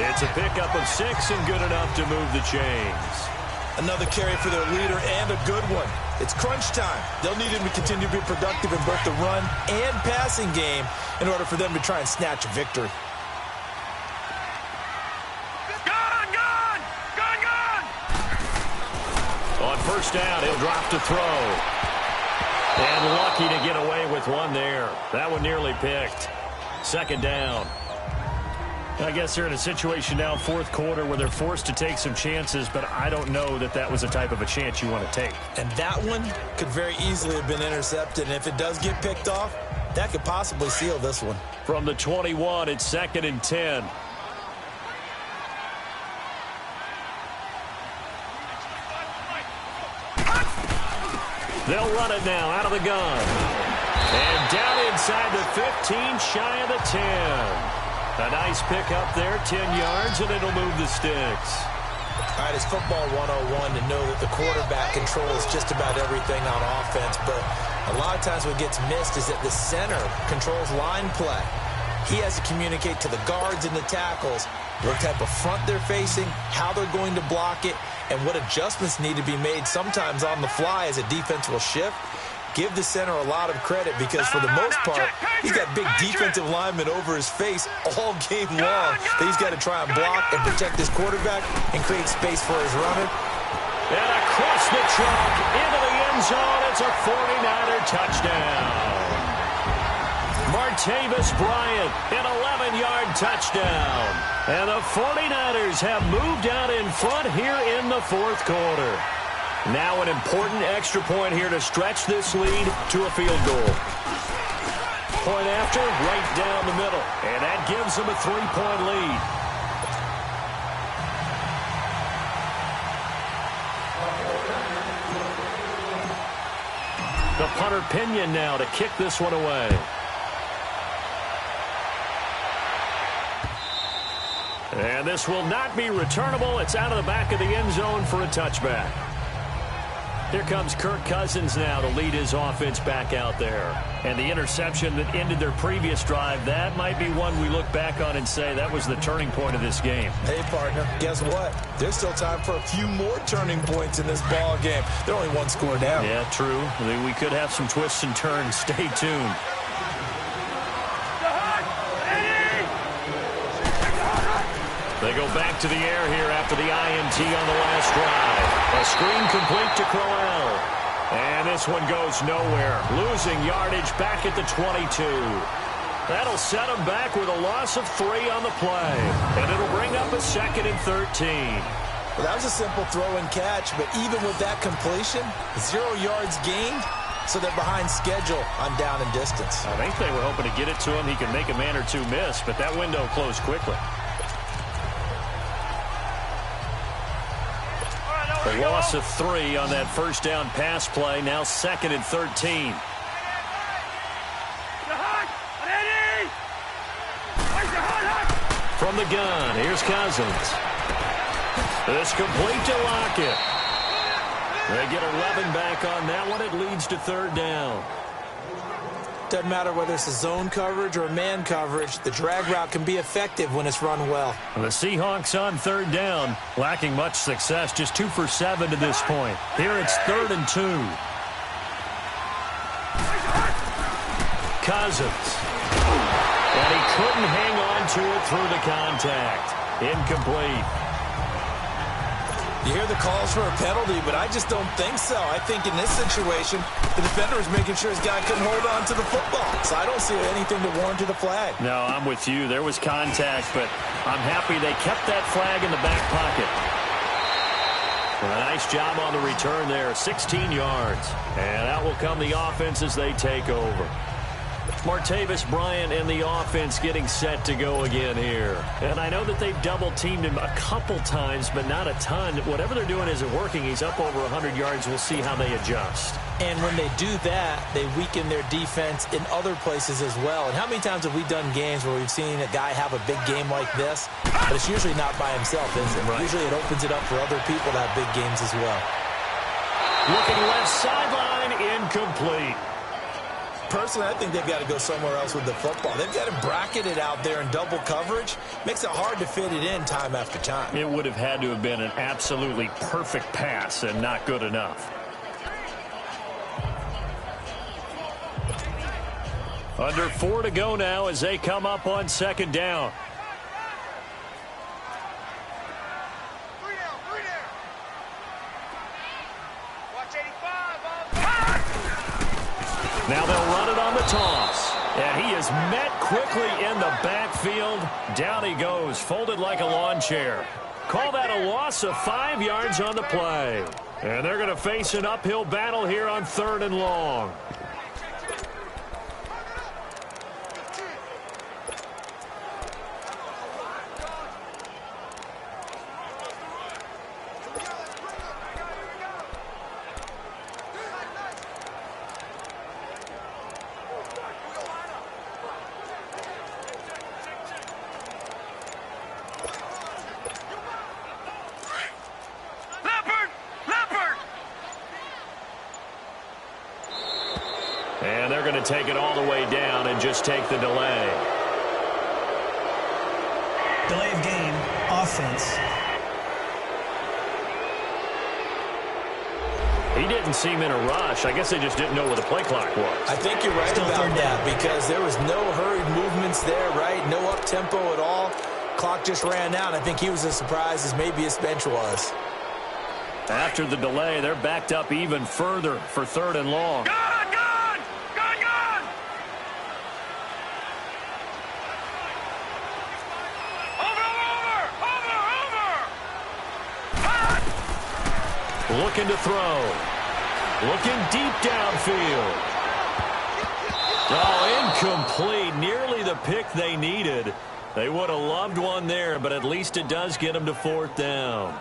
It's a pickup of 6 and good enough to move the chains. Another carry for their leader and a good one. It's crunch time. They'll need him to continue to be productive in both the run and passing game in order for them to try and snatch a victory. Gone! On 1st down, he'll drop to throw. And lucky to get away with one there. That one nearly picked. 2nd down. I guess they're in a situation now, 4th quarter, where they're forced to take some chances, but I don't know that that was the type of a chance you want to take. And that one could very easily have been intercepted, and if it does get picked off, that could possibly seal this one. From the 21, it's 2nd and 10. They'll run it now out of the gun. And down inside the 15, shy of the 10. A nice pickup there, 10 yards, and it'll move the sticks. All right, it's football 101 to know that the quarterback controls just about everything on offense, but a lot of times what gets missed is that the center controls line play. He has to communicate to the guards and the tackles what type of front they're facing, how they're going to block it, and what adjustments need to be made sometimes on the fly as a defense will shift. Give the center a lot of credit because for the most part, he's got big defensive linemen over his face all game long that he's got to try and block and protect his quarterback and create space for his runner. And across the chalk into the end zone, it's a 49er touchdown. Martavis Bryant, an 11-yard touchdown. And the 49ers have moved out in front here in the 4th quarter. Now an important extra point here to stretch this lead to a field goal. Point after, right down the middle. And that gives them a 3-point lead. The punter Pinion now to kick this one away. And this will not be returnable. It's out of the back of the end zone for a touchback. Here comes Kirk Cousins now to lead his offense back out there. And the interception that ended their previous drive, that might be one we look back on and say that was the turning point of this game. Hey, partner, guess what? There's still time for a few more turning points in this ball game. They're only 1 score down. Yeah, true. We could have some twists and turns. Stay tuned. They go back to the air here after the INT on the last drive. A screen complete to Crowell. And this one goes nowhere. Losing yardage back at the 22. That'll set them back with a loss of 3 on the play. And it'll bring up a 2nd and 13. Well, that was a simple throw and catch, but even with that completion, 0 yards gained, so they're behind schedule on down and distance. I think they were hoping to get it to him. He could make a man or two miss, but that window closed quickly. A loss of 3 on that first down pass play. Now 2nd and 13. From the gun, here's Cousins. It's complete to Lockett. They get 11 back on that one. It leads to 3rd down. Doesn't matter whether it's a zone coverage or man coverage, the drag route can be effective when it's run well. The Seahawks on 3rd down, lacking much success, just 2 for 7 to this point. Here it's 3rd and 2. Cousins. And he couldn't hang on to it through the contact. Incomplete. You hear the calls for a penalty, but I just don't think so. I think in this situation, the defender is making sure his guy couldn't hold on to the football. So I don't see anything to warrant to the flag. No, I'm with you. There was contact, but I'm happy they kept that flag in the back pocket. Well, a nice job on the return there, 16 yards. And out will come the offense as they take over. Martavis Bryant and the offense getting set to go again here. And I know that they've double-teamed him a couple times, but not a ton. Whatever they're doing isn't working. He's up over 100 yards. We'll see how they adjust. And when they do that, they weaken their defense in other places as well. And how many times have we done games where we've seen a guy have a big game like this, but it's usually not by himself, is it? Right. Usually it opens it up for other people to have big games as well. Looking left sideline, incomplete. Personally, I think they've got to go somewhere else with the football. They've got to bracket it out there in double coverage. Makes it hard to fit it in time after time. It would have had to have been an absolutely perfect pass and not good enough. Under 4 to go now as they come up on 2nd down. Now they'll run it on the toss. And he is met quickly in the backfield. Down he goes, folded like a lawn chair. Call that a loss of 5 yards on the play. And they're going to face an uphill battle here on 3rd and long. And they're going to take it all the way down and just take the delay. Delay of game, offense. He didn't seem in a rush. I guess they just didn't know where the play clock was. I think you're right about that because there was no hurried movements there, right? No up-tempo at all. Clock just ran out. I think he was as surprised as maybe his bench was. After the delay, they're backed up even further for 3rd and long. Looking to throw. Looking deep downfield. Oh, incomplete. Nearly the pick they needed. They would have loved one there, but at least it does get them to 4th down.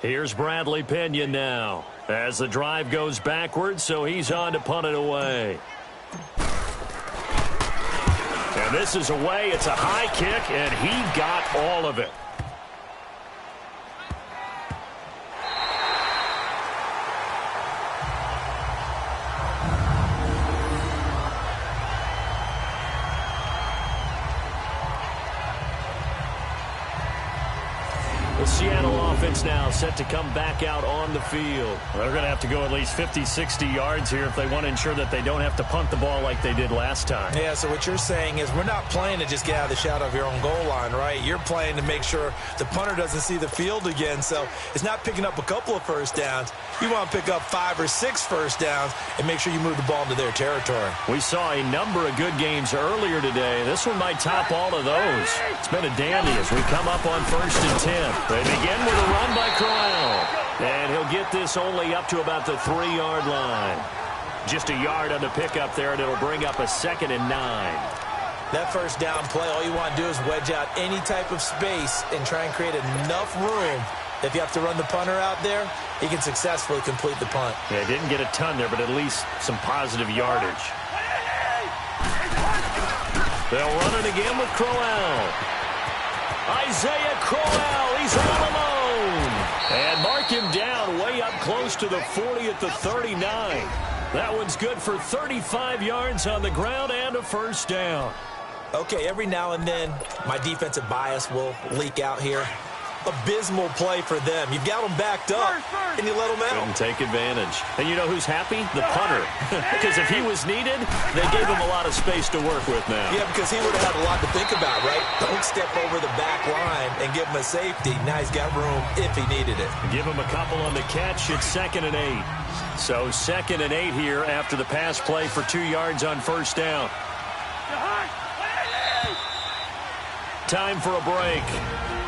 Here's Bradley Pinion now as the drive goes backwards, so he's on to punt it away. And this is away. It's a high kick, and he got all of it. The Seattle offense now set to come back out on the field. They're going to have to go at least 50, 60 yards here if they want to ensure that they don't have to punt the ball like they did last time. Yeah, so what you're saying is we're not playing to just get out of the shadow of your own goal line, right? You're playing to make sure the punter doesn't see the field again. So it's not picking up a couple of first downs. You want to pick up 5 or 6 first downs and make sure you move the ball into their territory. We saw a number of good games earlier today. This one might top all of those. It's been a dandy as we come up on 1st and 10. They begin with a run by Crowell. And he'll get this only up to about the 3-yard line. Just a yard on the pickup there, and it'll bring up a 2nd and 9. That first down play, all you want to do is wedge out any type of space and try and create enough room. If you have to run the punter out there, he can successfully complete the punt. Yeah, didn't get a ton there, but at least some positive yardage. They'll run it again with Crowell. Isaiah Crowell, he's all alone. And mark him down way up close to the 40 at the 39. That one's good for 35 yards on the ground and a first down. Okay, every now and then, my defensive bias will leak out here. Abysmal play for them. You've got them backed up, and you let them out. Couldn't take advantage. And you know who's happy? The punter. Because if he was needed, they gave him a lot of space to work with now. Yeah, because he would have had a lot to think about, right? Don't step over the back line and give him a safety. Now he's got room if he needed it. Give him a couple on the catch. It's 2nd and 8. So 2nd and 8 here after the pass play for 2 yards on first down. Time for a break.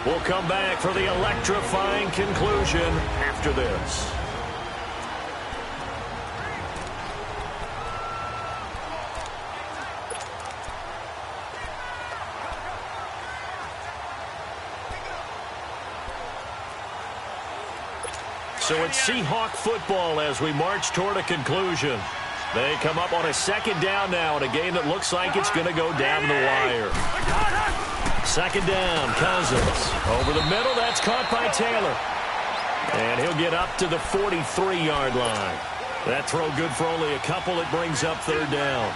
We'll come back for the electrifying conclusion after this. So it's Seahawk football as we march toward a conclusion. They come up on a 2nd down now in a game that looks like it's going to go down the wire. 2nd down, Cousins. Over the middle, that's caught by Taylor. And he'll get up to the 43-yard line. That throw good for only a couple. It brings up 3rd down.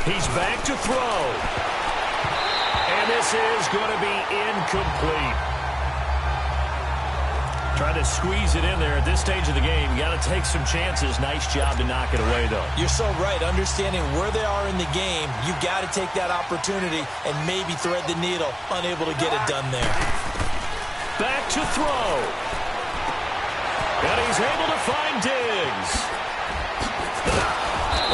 He's back to throw. And this is going to be incomplete. Trying to squeeze it in there at this stage of the game. You got to take some chances. Nice job to knock it away, though. You're so right. Understanding where they are in the game, you got to take that opportunity and maybe thread the needle. Unable to get it done there. Back to throw. And he's able to find Diggs.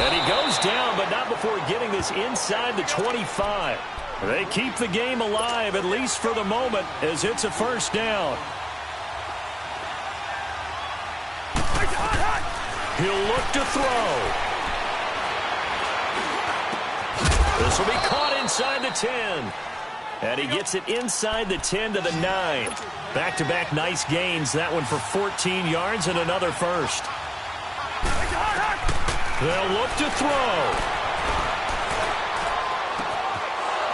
And he goes down, but not before getting this inside the 25. They keep the game alive, at least for the moment, as it's a first down. He'll look to throw. This will be caught inside the 10. And he gets it inside the 10 to the 9. Back-to-back nice gains. That one for 14 yards and another first. They'll look to throw.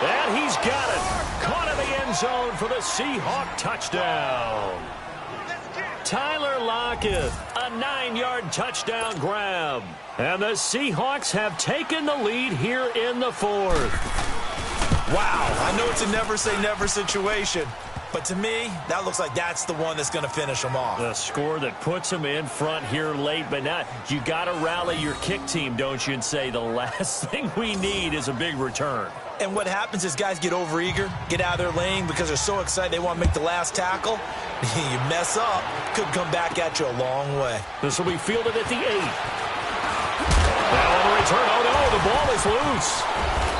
And he's got it. Caught in the end zone for the Seahawk touchdown. Tyler Lockett, a 9-yard touchdown grab. And the Seahawks have taken the lead here in the 4th. Wow, I know it's a never-say-never situation, but to me, that looks like that's the one that's going to finish them off. The score that puts them in front here late, but not. You got to rally your kick team, don't you, and say the last thing we need is a big return. And what happens is guys get overeager, get out of their lane because they're so excited they want to make the last tackle. You mess up, could come back at you a long way. This will be fielded at the 8. Now on the return, oh no, the ball is loose.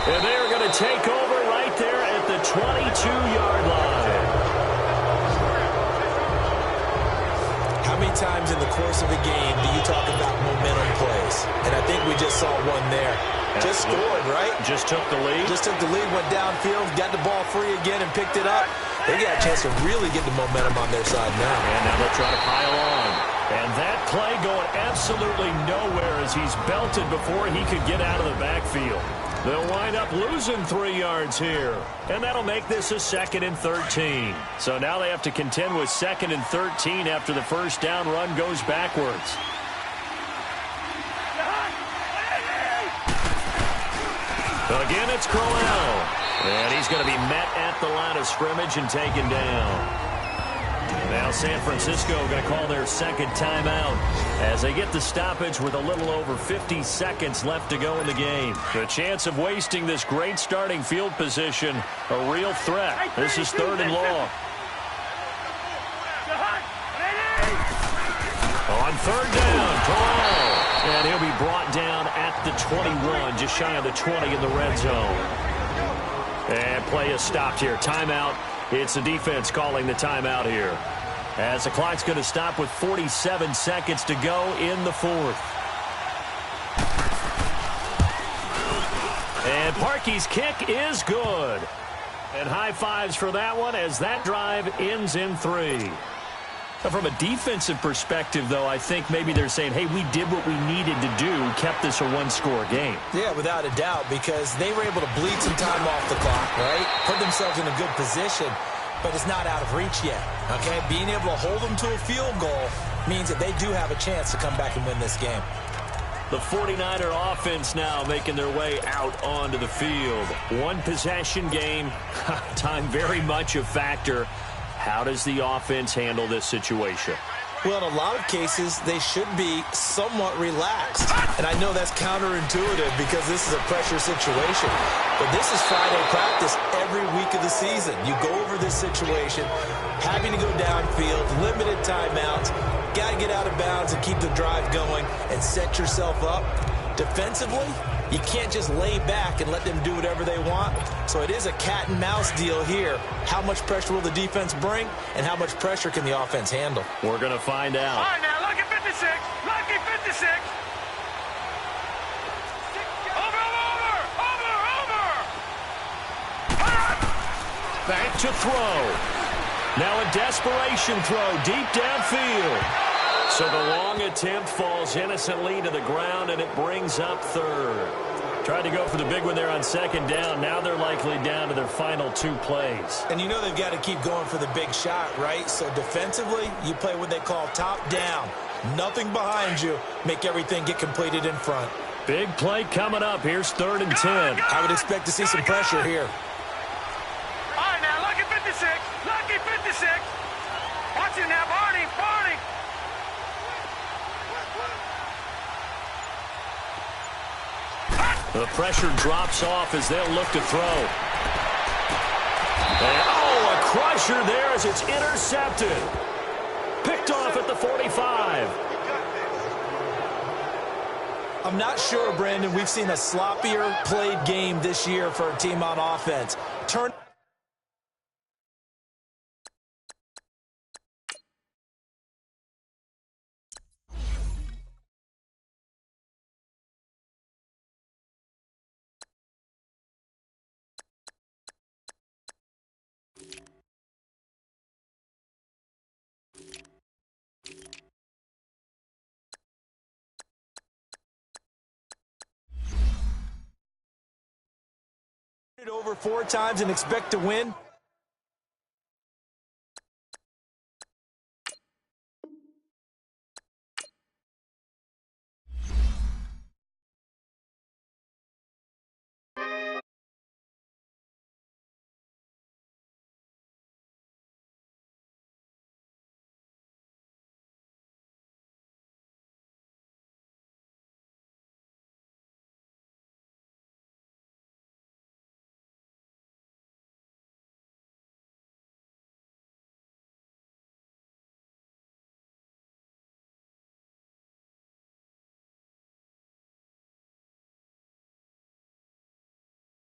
And they're going to take over right there at the 22-yard line. How many times in the course of a game do you talk about momentum plays? And I think we just saw one there. Just scored, right? Just took the lead. Just took the lead, went downfield, got the ball free again and picked it up. They got a chance to really get the momentum on their side now. And now they'll try to pile on. And that play going absolutely nowhere as he's belted before he could get out of the backfield. They'll wind up losing 3 yards here. And that'll make this a 2nd and 13. So now they have to contend with 2nd and 13 after the first down run goes backwards. Again, it's Crowell. And he's going to be met at the line of scrimmage and taken down. Now San Francisco going to call their 2nd timeout as they get the stoppage with a little over 50 seconds left to go in the game. The chance of wasting this great starting field position, a real threat. This is 3rd and long. On 3rd down, Crowell. And he'll be brought down at the 21, just shy of the 20 in the red zone. And play is stopped here. Timeout. It's the defense calling the timeout here, as the clock's going to stop with 47 seconds to go in the 4th. And Parkey's kick is good. And high fives for that one as that drive ends in 3. From a defensive perspective, though, I think maybe they're saying, hey, we did what we needed to do, kept this a 1-score game. Yeah, without a doubt, because they were able to bleed some time off the clock, right? Put themselves in a good position, but it's not out of reach yet, okay? Being able to hold them to a field goal means that they do have a chance to come back and win this game. The 49er offense now making their way out onto the field. 1-possession game, time very much a factor. How does the offense handle this situation? Well, in a lot of cases, they should be somewhat relaxed. And I know that's counterintuitive because this is a pressure situation. But this is Friday practice every week of the season. You go over this situation, having to go downfield, limited timeouts, got to get out of bounds and keep the drive going and set yourself up. Defensively, you can't just lay back and let them do whatever they want. So it is a cat and mouse deal here. How much pressure will the defense bring, and how much pressure can the offense handle? We're going to find out. All right, now, lucky 56. Lucky 56. Over. Back to throw. Now a desperation throw deep downfield. So the long attempt falls innocently to the ground, and it brings up 3rd. Tried to go for the big one there on 2nd down. Now they're likely down to their final 2 plays. And you know they've got to keep going for the big shot, right? So defensively, you play what they call top down. Nothing behind you. Make everything get completed in front. Big play coming up. Here's 3rd and 10. I would expect to see some pressure here. All right, now, lucky 56. Lucky 56. Watch it now, Barney. Barney. The pressure drops off as they'll look to throw. And, a crusher there as it's intercepted. Picked off at the 45. I'm not sure, Brandon, we've seen a sloppier played game this year for a team on offense. Over 4 times and expect to win.